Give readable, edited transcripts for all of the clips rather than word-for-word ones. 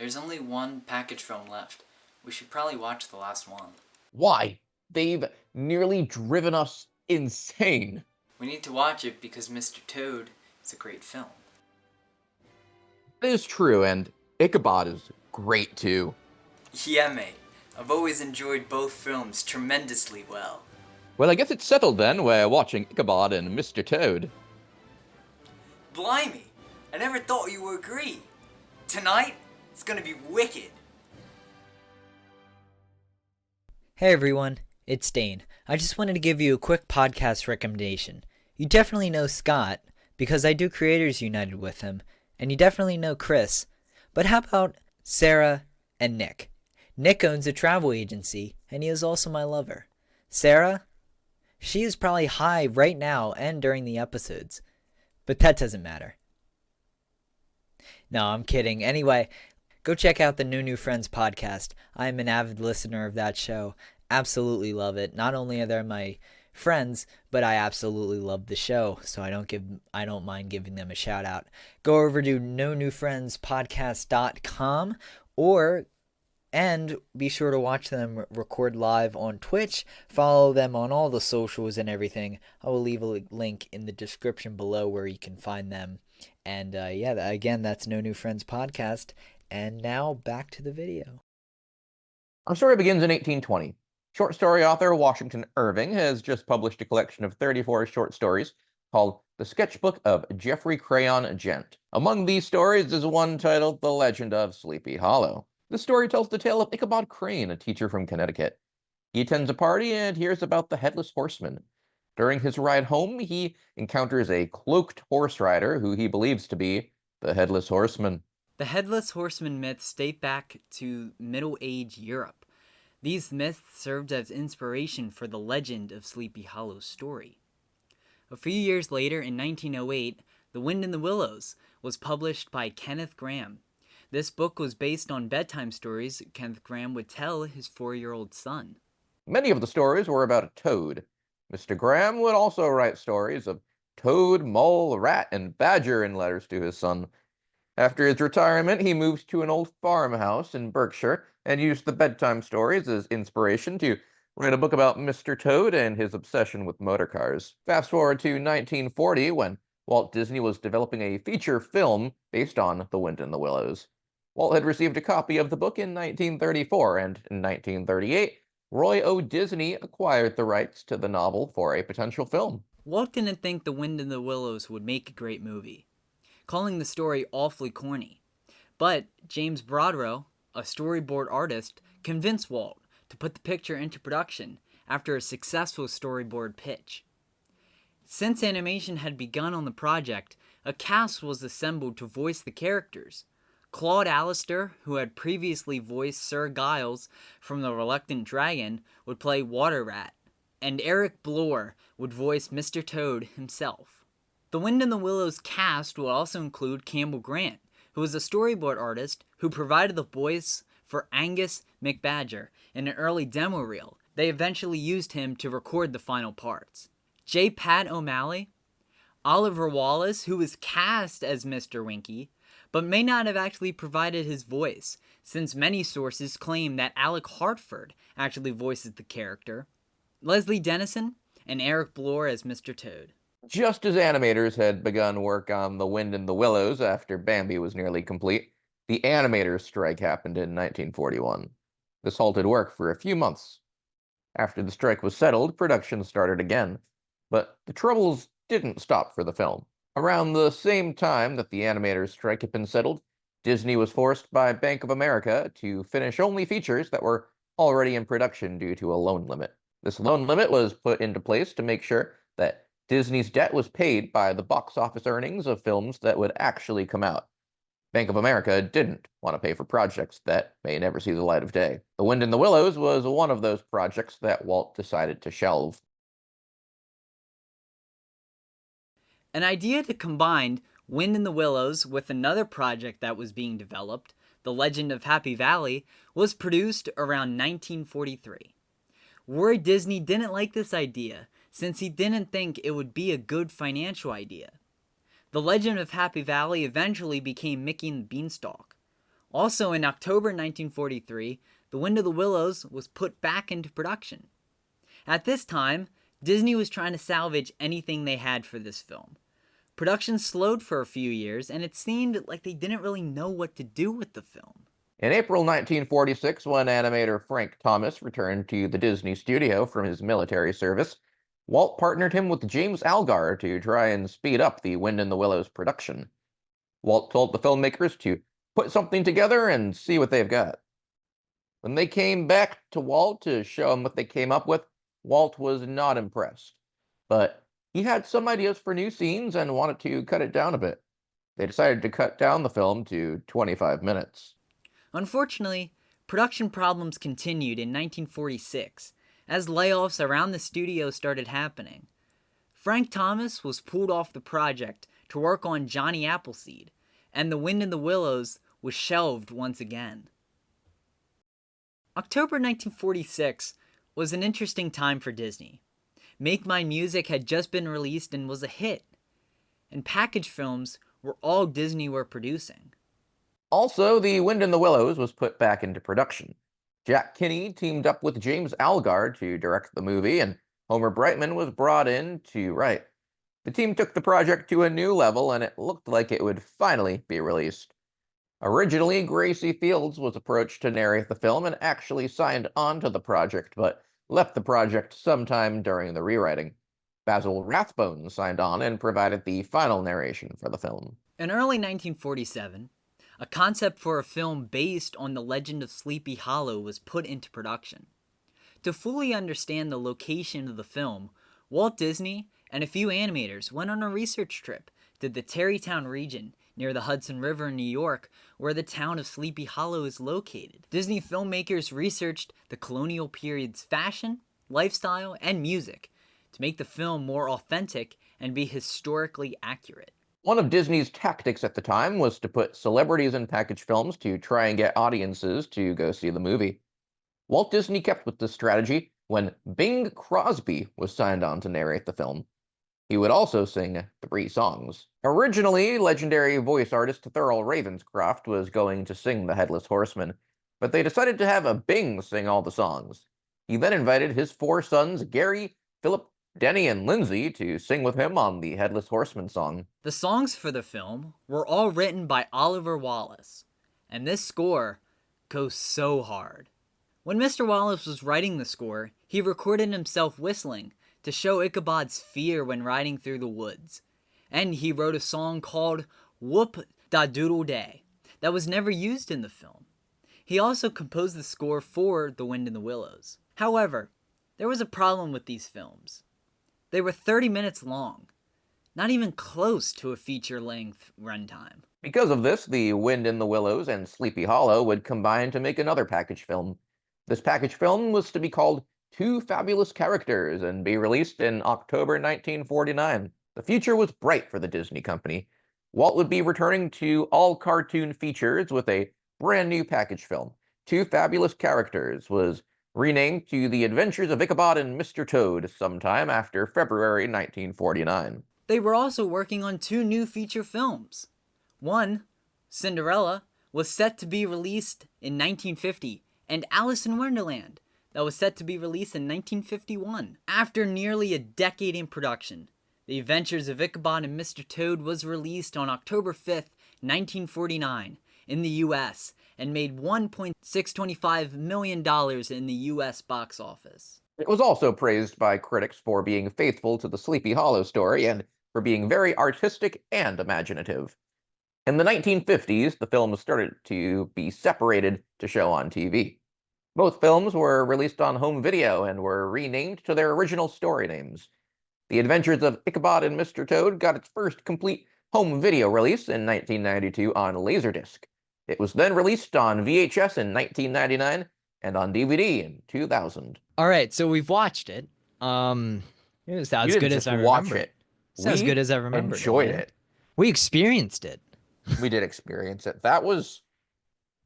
There's only one package film left. We should probably watch the last one. Why? They've nearly driven us insane. We need to watch it because Mr. Toad is a great film. That is true, and Ichabod is great too. Yeah, mate. I've always enjoyed both films tremendously well. Well, I guess it's settled then. We're watching Ichabod and Mr. Toad. Blimey! I never thought you would agree. Tonight, it's gonna be wicked. Hey everyone, it's Dane. I just wanted to give you a quick podcast recommendation. You definitely know Scott, because I do Creators United with him, and you definitely know Chris. But how about Sarah and Nick? Nick owns a travel agency, and he is also my lover. Sarah? She is probably high right now and during the episodes, but that doesn't matter. No, I'm kidding. Anyway, go check out the No New Friends podcast. I'm an avid listener of that show. Absolutely love it. Not only are they my friends, but I absolutely love the show, so I don't mind giving them a shout out. Go over to nonewfriendspodcast.com and be sure to watch them record live on Twitch. Follow them on all the socials and everything. I will leave a link in the description below where you can find them. And again, that's No New Friends Podcast. And now back to the video. Our story begins in 1820. Short story author Washington Irving has just published a collection of 34 short stories called The Sketchbook of Geoffrey Crayon Gent. Among these stories is one titled The Legend of Sleepy Hollow. This story tells the tale of Ichabod Crane, a teacher from Connecticut. He attends a party and hears about the Headless Horseman. During his ride home, he encounters a cloaked horse rider who he believes to be the Headless Horseman. The Headless Horseman myths date back to Middle Age Europe. These myths served as inspiration for the legend of Sleepy Hollow's story. A few years later, in 1908, The Wind in the Willows was published by Kenneth Grahame. This book was based on bedtime stories Kenneth Grahame would tell his 4-year-old son. Many of the stories were about a toad. Mr. Grahame would also write stories of toad, mole, rat, and badger in letters to his son. After his retirement, he moved to an old farmhouse in Berkshire and used the bedtime stories as inspiration to write a book about Mr. Toad and his obsession with motor cars. Fast forward to 1940, when Walt Disney was developing a feature film based on The Wind in the Willows. Walt had received a copy of the book in 1934, and in 1938, Roy O. Disney acquired the rights to the novel for a potential film. Walt didn't think The Wind in the Willows would make a great movie, calling the story awfully corny. But James Broadrow, a storyboard artist, convinced Walt to put the picture into production after a successful storyboard pitch. Since animation had begun on the project, a cast was assembled to voice the characters. Claude Allister, who had previously voiced Sir Giles from The Reluctant Dragon, would play Water Rat, and Eric Blore would voice Mr. Toad himself. The Wind in the Willows cast would also include Campbell Grant, who was a storyboard artist who provided the voice for Angus McBadger in an early demo reel. They eventually used him to record the final parts. J. Pat O'Malley, Oliver Wallace, who was cast as Mr. Winky, but may not have actually provided his voice, since many sources claim that Alec Hartford actually voices the character, Leslie Dennison, and Eric Blore as Mr. Toad. Just as animators had begun work on The Wind in the Willows after Bambi was nearly complete, the animators' strike happened in 1941. This halted work for a few months. After the strike was settled, production started again, but the troubles didn't stop for the film. Around the same time that the animators' strike had been settled, Disney was forced by Bank of America to finish only features that were already in production due to a loan limit. This loan limit was put into place to make sure that Disney's debt was paid by the box office earnings of films that would actually come out. Bank of America didn't want to pay for projects that may never see the light of day. The Wind in the Willows was one of those projects that Walt decided to shelve. An idea to combine Wind in the Willows with another project that was being developed, The Legend of Happy Valley, was produced around 1943. Roy Disney didn't like this idea, since he didn't think it would be a good financial idea. The Legend of Happy Valley eventually became Mickey and the Beanstalk. Also in October 1943, The Wind of the Willows was put back into production. At this time, Disney was trying to salvage anything they had for this film. Production slowed for a few years, and it seemed like they didn't really know what to do with the film. In April 1946, when animator Frank Thomas returned to the Disney studio from his military service, Walt partnered him with James Algar to try and speed up the Wind in the Willows production. Walt told the filmmakers to put something together and see what they've got. When they came back to Walt to show him what they came up with, Walt was not impressed. But he had some ideas for new scenes and wanted to cut it down a bit. They decided to cut down the film to 25 minutes. Unfortunately, production problems continued in 1946 as layoffs around the studio started happening. Frank Thomas was pulled off the project to work on Johnny Appleseed, and The Wind in the Willows was shelved once again. October 1946 was an interesting time for Disney. Make Mine Music had just been released and was a hit, and package films were all Disney were producing. Also, The Wind in the Willows was put back into production. Jack Kinney teamed up with James Algar to direct the movie, and Homer Brightman was brought in to write. The team took the project to a new level, and it looked like it would finally be released. Originally, Gracie Fields was approached to narrate the film and actually signed on to the project, but left the project sometime during the rewriting. Basil Rathbone signed on and provided the final narration for the film. In early 1947, a concept for a film based on the legend of Sleepy Hollow was put into production. To fully understand the location of the film, Walt Disney and a few animators went on a research trip to the Tarrytown region near the Hudson River in New York, where the town of Sleepy Hollow is located. Disney filmmakers researched the colonial period's fashion, lifestyle, and music to make the film more authentic and be historically accurate. One of Disney's tactics at the time was to put celebrities in package films to try and get audiences to go see the movie. Walt Disney kept with this strategy when Bing Crosby was signed on to narrate the film. He would also sing 3 songs. Originally, legendary voice artist Thurl Ravenscroft was going to sing The Headless Horseman, but they decided to have a Bing sing all the songs. He then invited his 4 sons, Gary, Philip, Denny, and Lindsay, to sing with him on the Headless Horseman song. The songs for the film were all written by Oliver Wallace, and this score goes so hard. When Mr. Wallace was writing the score, he recorded himself whistling to show Ichabod's fear when riding through the woods, and he wrote a song called Whoop Da Doodle Day that was never used in the film. He also composed the score for The Wind in the Willows. However, there was a problem with these films. They were 30 minutes long, not even close to a feature-length runtime. Because of this, The Wind in the Willows and Sleepy Hollow would combine to make another package film. This package film was to be called Two Fabulous Characters and be released in October 1949. The future was bright for the Disney company. Walt would be returning to all cartoon features with a brand new package film. Two Fabulous Characters was renamed to The Adventures of Ichabod and Mr. Toad sometime after February 1949. They were also working on 2 new feature films. One, Cinderella, was set to be released in 1950, and Alice in Wonderland, that was set to be released in 1951. After nearly a decade in production, The Adventures of Ichabod and Mr. Toad was released on October 5th, 1949, in the US, and made $1.625 million in the US box office. It was also praised by critics for being faithful to the Sleepy Hollow story and for being very artistic and imaginative. In the 1950s, the film started to be separated to show on TV. Both films were released on home video and were renamed to their original story names. The Adventures of Ichabod and Mr. Toad got its first complete home video release in 1992 on Laserdisc. It was then released on VHS in 1999 and on DVD in 2000. All right, so we've watched it. It sounds good as I remember. Watch it. Sounds good as I remember. Enjoyed it. We experienced it. We did experience it. That was,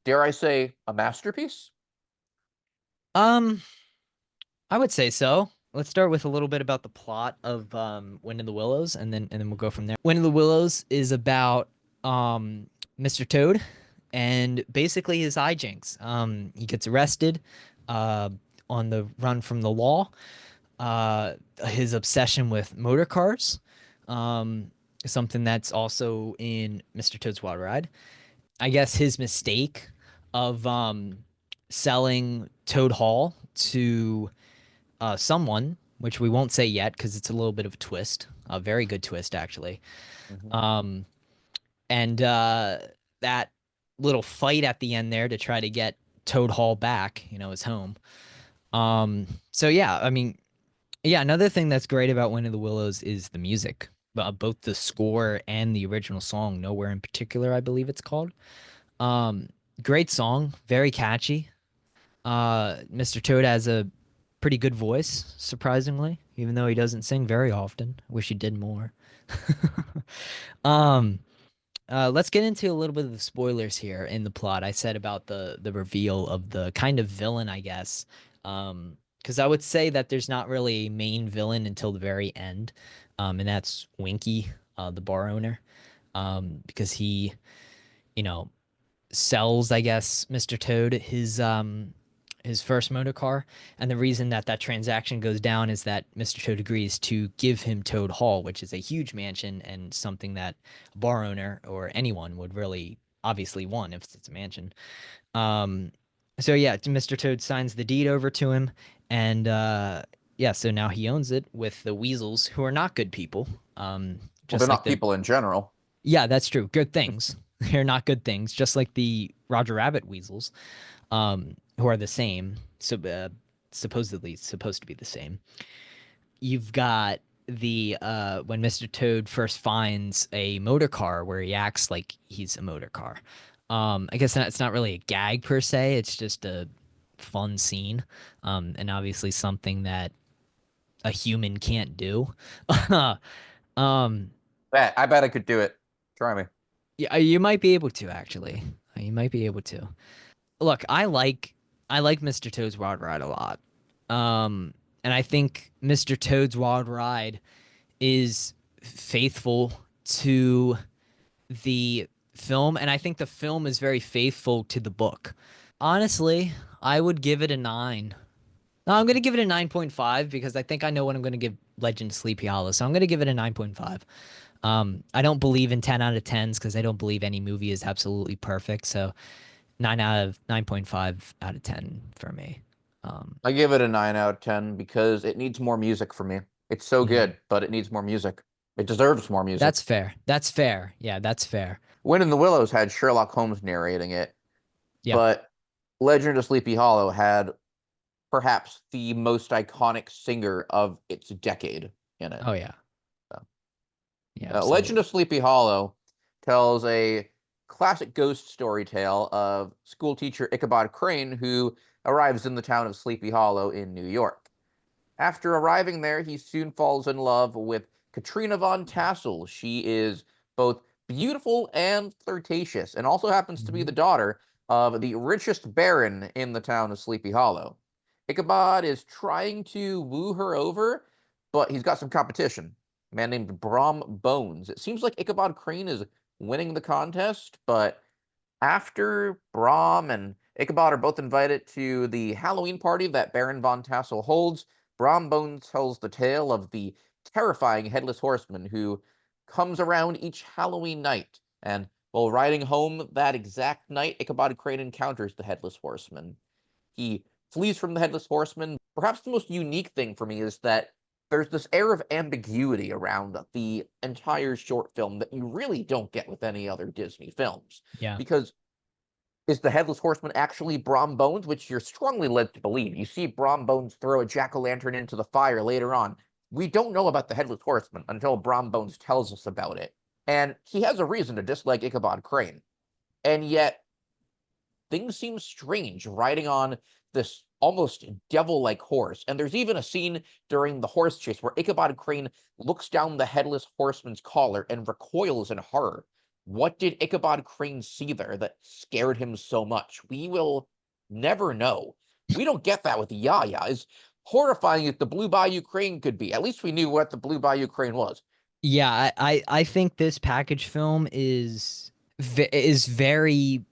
dare I say, a masterpiece? I would say so. Let's start with a little bit about the plot of Wind in the Willows, and then we'll go from there. Wind in the Willows is about Mr. Toad and basically his hijinks. He gets arrested uh, on the run from the law. His obsession with motor cars, um, something that's also in Mr. Toad's Wild Ride. I guess his mistake of selling Toad Hall to someone, which we won't say yet because it's a little bit of a twist, a very good twist actually. Mhm. Um, and that little fight at the end there to try to get Toad Hall back, his home. So yeah, I mean, yeah, another thing that's great about Wind of the Willows is the music, both the score and the original song, Nowhere in Particular, I believe it's called. Um, Great song, very catchy. Mr. Toad has a pretty good voice, surprisingly, even though he doesn't sing very often. I wish he did more. um, let's get into a little bit of the spoilers here in the plot. I said about the reveal of the kind of villain, I guess. Because I would say that there's not really a main villain until the very end, and that's Winky, the bar owner, because he, you know, sells, I guess, Mr. Toad his first motor car, and the reason that that transaction goes down is that Mr. Toad agrees to give him Toad Hall, which is a huge mansion and something that a bar owner or anyone would really obviously want if it's a mansion. Um, so yeah, Mr. Toad signs the deed over to him, and yeah, so now he owns it with the Weasels, who are not good people. Well, they're Just like not the people in general. Yeah, that's true. Good things. They're not good things, just like the Roger Rabbit Weasels, who are the same, so supposedly supposed to be the same. You've got the when Mr. Toad first finds a motor car where he acts like he's a motor car. I guess it's not really a gag per se. It's just a fun scene, and obviously something that a human can't do. um, I bet I could do it. Try me. yeah, you might be able to actually. You might be able to. Look, I like Mr. Toad's Wild Ride a lot. Um, and I think Mr. Toad's Wild Ride is faithful to the film, and I think the film is very faithful to the book. Honestly, I would give it a 9. No, I'm going to give it a 9.5 because I think I know what I'm going to give Legend of Sleepy Hollow. So I'm going to give it a 9.5. I don't believe in 10 out of 10s because I don't believe any movie is absolutely perfect. So 9.5 out of 10 for me. I give it a 9 out of 10 because it needs more music for me. It's so Mhm. good, but it needs more music. It deserves more music. That's fair. That's fair. Yeah, that's fair. Wind in the Willows had Sherlock Holmes narrating it, Yeah. but Legend of Sleepy Hollow had perhaps the most iconic singer of its decade in it. Oh yeah. So, Yeah, Legend absolutely. of Sleepy Hollow tells a classic ghost story tale of schoolteacher Ichabod Crane, who arrives in the town of Sleepy Hollow in New York. After arriving there, he soon falls in love with Katrina von Tassel. She is both beautiful and flirtatious, and also happens to be Mhm. the daughter of the richest baron in the town of Sleepy Hollow. Ichabod is trying to woo her over, but he's got some competition. A man named Brom Bones. It seems like Ichabod Crane is winning the contest, but after Brom and Ichabod are both invited to the Halloween party that Baron von Tassel holds, Brom Bones tells the tale of the terrifying Headless Horseman who comes around each Halloween night. And while riding home that exact night, Ichabod Crane encounters the Headless Horseman. He flees from the Headless Horseman. Perhaps the most unique thing for me is that there's this air of ambiguity around the entire short film that you really don't get with any other Disney films. Yeah. Because is the Headless Horseman actually Brom Bones, which you're strongly led to believe? You see Brom Bones throw a jack-o'-lantern into the fire later on. We don't know about the Headless Horseman until Brom Bones tells us about it. And he has a reason to dislike Ichabod Crane. And yet, things seem strange riding on this almost devil-like horse. And there's even a scene during the horse chase where Ichabod Crane looks down the Headless Horseman's collar and recoils in horror. What did Ichabod Crane see there that scared him so much? We will never know. We don't get that with Yaya. As horrifying as the Blue Bayou Crane could be, at least we knew what the Blue Bayou Crane was. Yeah, I think this package film is very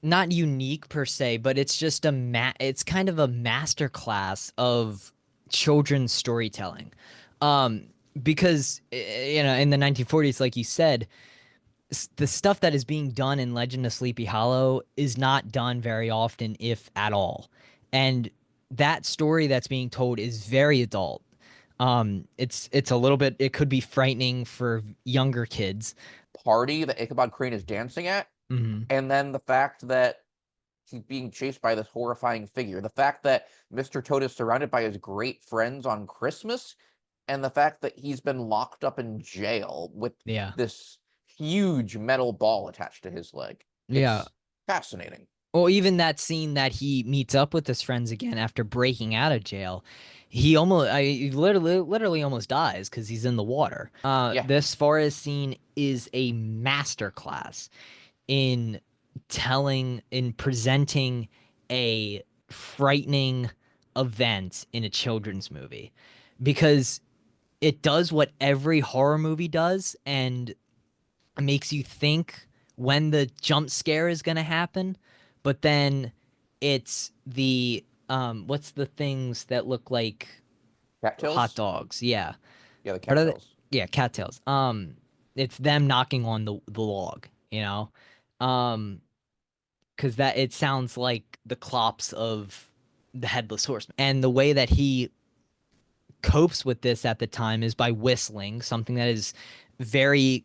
not unique per se, but it's just it's kind of a masterclass of children's storytelling. Um, because in the 1940s, like you said, the stuff that is being done in Legend of Sleepy Hollow is not done very often, if at all. And that story that's being told is very adult. It's a little bit. It could be frightening for younger kids. Party that Ichabod Crane is dancing at, Hmm. and then the fact that he's being chased by this horrifying figure, the fact that Mr. Toad is surrounded by his great friends on Christmas, and the fact that he's been locked up in jail with Yeah, this huge metal ball attached to his leg. yeah. It's fascinating. Well, even that scene that he meets up with his friends again after breaking out of jail, he literally almost dies because he's in the water. Yeah. This forest scene is a masterclass in in presenting a frightening event in a children's movie, because it does what every horror movie does, and makes you think when the jump scare is going to happen, but then it's the what's the things that look like hot Cattails? dogs? Yeah. Yeah, the What are they? cattails. Yeah, cattails. It's them knocking on the log, you know? Um cuz that it sounds like the clops of the headless horseman. And the way that he copes with this at the time is by whistling, something that is very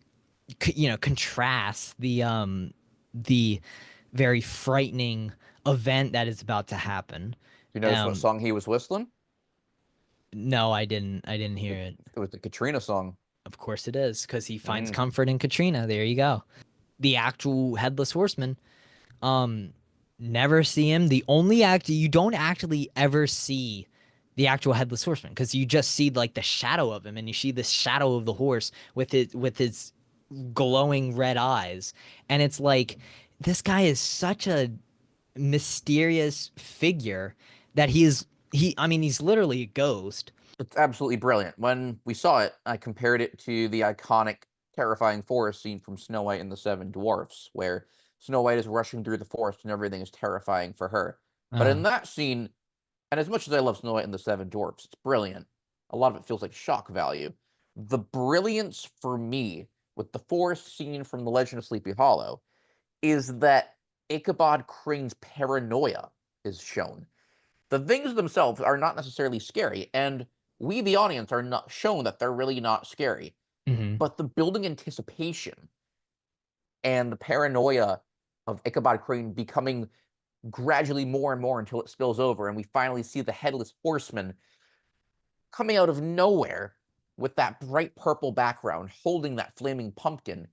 contrasts the very frightening event that is about to happen. You notice what song he was whistling? No, I didn't hear It, it. it was the Katrina song. Of course it is, because he finds Mm. comfort in Katrina. There you go. The actual headless horseman, um never see him. The only act you don't actually ever see the actual headless horseman, because you just see like the shadow of him, and you see the shadow of the horse with his glowing red eyes. And it's like, this guy is such a mysterious figure that he's literally a ghost. It's absolutely brilliant. When we saw it, I compared it to the iconic, terrifying forest scene from Snow White and the Seven Dwarfs, where Snow White is rushing through the forest and everything is terrifying for her. But uh in that scene, and as much as I love Snow White and the Seven Dwarfs, it's brilliant. A lot of it feels like shock value. The brilliance for me with the forest scene from The Legend of Sleepy Hollow is that Ichabod Crane's paranoia is shown. The things themselves are not necessarily scary, and we, the audience, are not shown that they're really not scary. hmm But the building anticipation and the paranoia of Ichabod Crane becoming gradually more and more until it spills over, and we finally see the headless horseman coming out of nowhere with that bright purple background, holding that flaming pumpkin.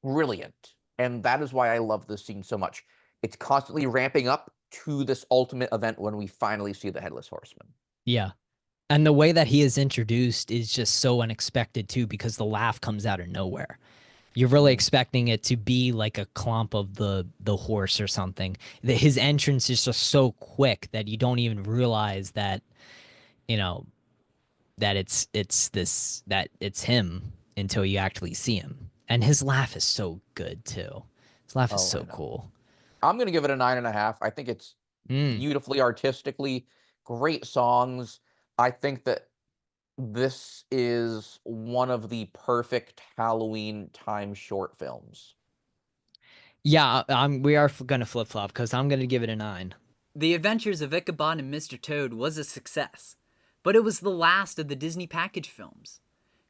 Brilliant. And that is why I love this scene so much. It's constantly ramping up to this ultimate event when we finally see the headless horseman. yeah. And the way that he is introduced is just so unexpected too, because the laugh comes out of nowhere. You're really Mm. expecting it to be like a clump of the horse or something. His entrance is just so quick that you don't even realize that, you know, that it's him until you actually see him. And his laugh is so good too. His laugh is Oh, I so know. cool. I'm gonna give it a 9.5. I think it's Mm. beautifully artistically, great songs. I think that this is one of the perfect Halloween time short films. Yeah, we are gonna flip flop, because I'm gonna give it a 9. The Adventures of Ichabod and Mr. Toad was a success, but it was the last of the Disney package films.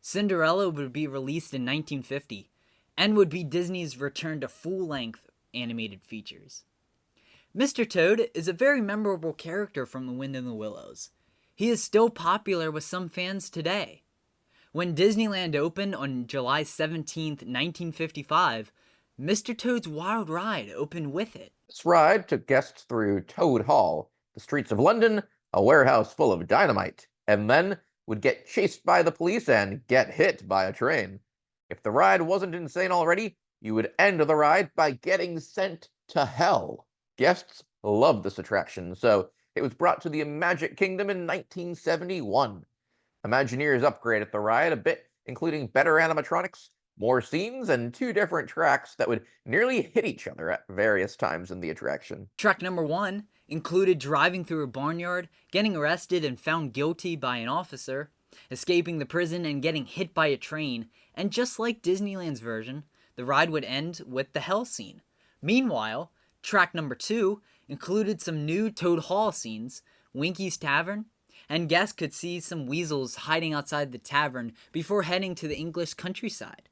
Cinderella would be released in 1950 and would be Disney's return to full-length animated features. Mr. Toad is a very memorable character from The Wind in the Willows. He is still popular with some fans today. When Disneyland opened on July 17th, 1955, Mr. Toad's Wild Ride opened with it. This ride took guests through Toad Hall, the streets of London, a warehouse full of dynamite, and then would get chased by the police and get hit by a train. If the ride wasn't insane already, you would end the ride by getting sent to hell. Guests loved this attraction, so it was brought to the Magic Kingdom in 1971. Imagineers upgraded the ride a bit, including better animatronics, more scenes, and 2 different tracks that would nearly hit each other at various times in the attraction. Track number 1 included driving through a barnyard, getting arrested and found guilty by an officer, escaping the prison and getting hit by a train, and just like Disneyland's version, the ride would end with the hell scene. Meanwhile, track number 2 included some new Toad Hall scenes, Winky's Tavern, and guests could see some weasels hiding outside the tavern before heading to the English countryside.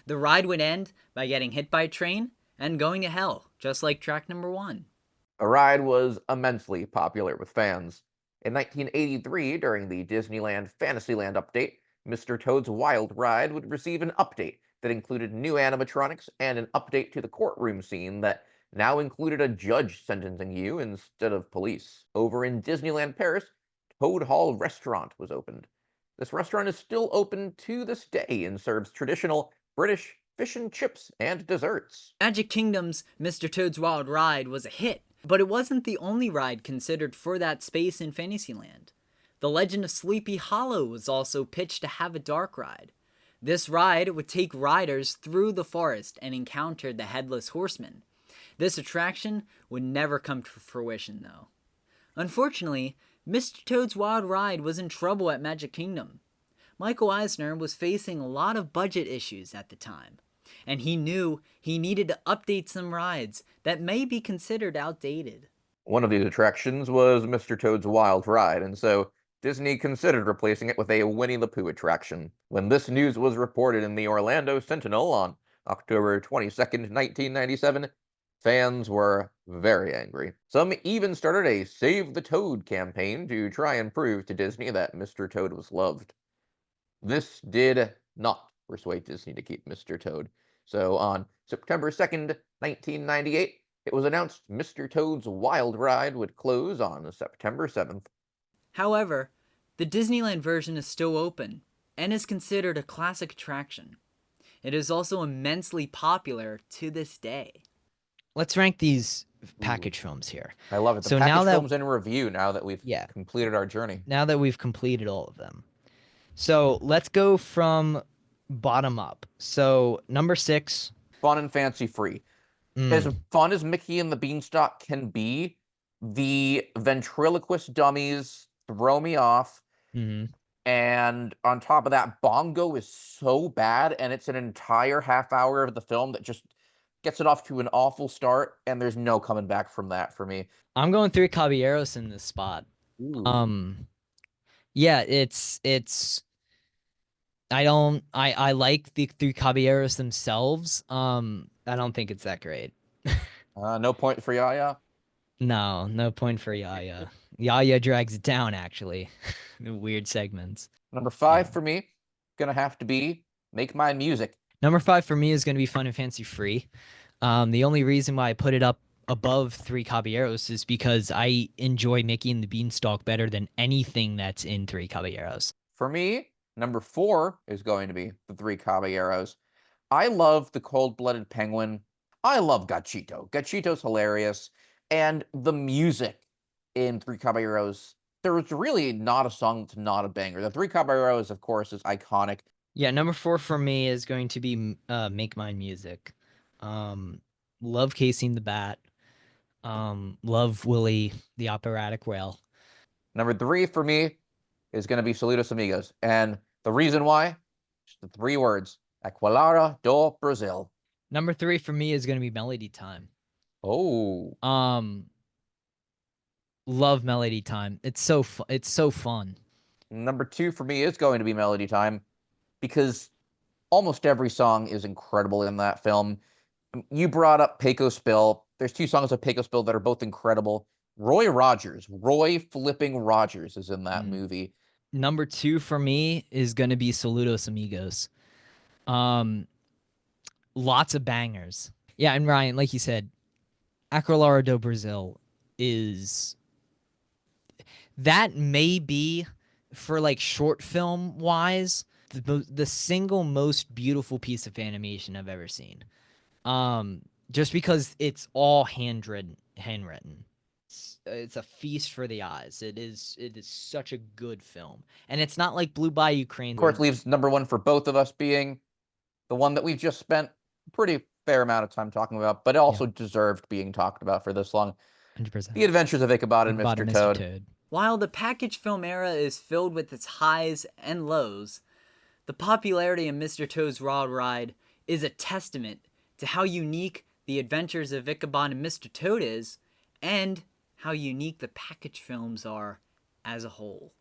The ride would end by getting hit by a train and going to hell, just like track number 1. The ride was immensely popular with fans. In 1983, during the Disneyland Fantasyland update, Mr. Toad's Wild Ride would receive an update that included new animatronics and an update to the courtroom scene that now included a judge sentencing you instead of police. Over in Disneyland Paris, Toad Hall Restaurant was opened. This restaurant is still open to this day and serves traditional British fish and chips and desserts. Magic Kingdom's Mr. Toad's Wild Ride was a hit, but it wasn't the only ride considered for that space in Fantasyland. The Legend of Sleepy Hollow was also pitched to have a dark ride. This ride would take riders through the forest and encounter the Headless Horseman. This attraction would never come to fruition, though. Unfortunately, Mr. Toad's Wild Ride was in trouble at Magic Kingdom. Michael Eisner was facing a lot of budget issues at the time, and he knew he needed to update some rides that may be considered outdated. One of these attractions was Mr. Toad's Wild Ride, and so Disney considered replacing it with a Winnie the Pooh attraction. When this news was reported in the Orlando Sentinel on October 22nd, 1997, fans were very angry. Some even started a Save the Toad campaign to try and prove to Disney that Mr. Toad was loved. This did not persuade Disney to keep Mr. Toad. So on September 2nd, 1998, it was announced Mr. Toad's Wild Ride would close on September 7th. However, the Disneyland version is still open and is considered a classic attraction. It is also immensely popular to this day. Let's rank these package films here. I love it. The So package now that- films in review now that we've Yeah. completed our journey. Now that we've completed all of them. So let's go from bottom up. So number 6. Fun and fancy free. As fun as Mickey and the Beanstalk can be, the ventriloquist dummies throw me off. Mm-hmm. And on top of that, Bongo is so bad, and it's an entire half hour of the film that just gets it off to an awful start, and there's no coming back from that for me. I'm going Three Caballeros in this spot. Ooh. Yeah, it's I like the Three Caballeros themselves. I don't think it's that great. No point for Yaya. No point for Yaya. Yaya drags it down, actually. The weird segments. Number 5 for me, gonna have to be Make My Music. Number 5 for me is going to be Fun and Fancy Free. The only reason why I put it up above Three Caballeros is because I enjoy Mickey and the Beanstalk better than anything that's in Three Caballeros. For me, number 4 is going to be the Three Caballeros. I love the Cold-Blooded Penguin. I love Gachito. Gachito's hilarious. And the music in Three Caballeros, there's really not a song that's not a banger. The Three Caballeros, of course, is iconic. Yeah, number 4 for me is going to be Make Mine Music. Love Casey and the Bat. Love Willie the Operatic Whale. Number 3 for me is going to be Saludos Amigos. And the reason why, just the 3 words, Aqualara do Brazil. Number 3 for me is going to be Melody Time. Oh. Love Melody Time. It's so fun. Number 2 for me is going to be Melody Time, because almost every song is incredible in that film. You brought up Pecos Spill. There's 2 songs of Pecos Spill that are both incredible. Roy flipping Rogers is in that movie. Number 2 for me is going to be Saludos Amigos. Lots of bangers. Yeah, and Ryan, like you said, Aqualara do Brazil is... That may be, for like short film wise, the single most beautiful piece of animation I've ever seen. Just because it's all handwritten. It's a feast for the eyes. It is such a good film, and it's not like Blue Bayou Crane. Of course, leaves number 1 for both of us being the one that we've just spent a pretty fair amount of time talking about, but it also deserved being talked about for this long. 100%. The Adventures of Ichabod and Ichabod Mr. and Toad. While the package film era is filled with its highs and lows, the popularity of Mr. Toad's Wild Ride is a testament to how unique the Adventures of Ichabod and Mr. Toad is, and how unique the package films are as a whole.